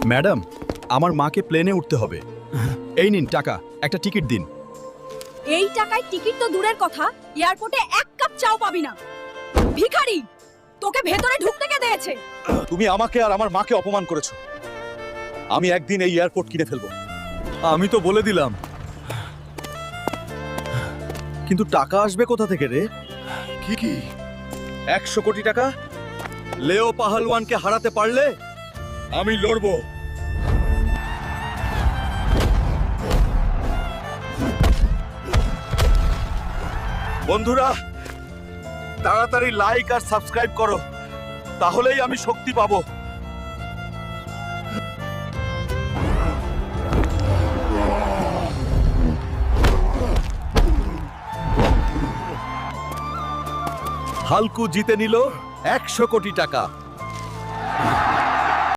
Madam, আমার মাকে প্লেনে উঠতে হবে। এই নিন টাকা, একটা টিকিট দিন। এই টাকায় টিকিট তো দূরের কথা, এয়ারপোর্টে এক কাপ চাও পাবি না। ভিখারি, তোকে ভেতরে ঢুকতে কে দিয়েছে? তুমি আমাকে আর আমার মাকে অপমান করেছো। আমি একদিন এই এয়ারপোর্ট কিনে ফেলবো। আমি তো বলে দিলাম, কিন্তু টাকা আসবে কোথা থেকে রে? কি 100 কোটি টাকা? লেও পাহলওয়ানকে হারাতে পারলে আমি লড়বো। বন্ধুরা, তাড়াতাড়ি লাইক আর সাবস্ক্রাইব করো, তাহলেই আমি শক্তি পাবো। হালকু জিতে নিল 100 কোটি টাকা।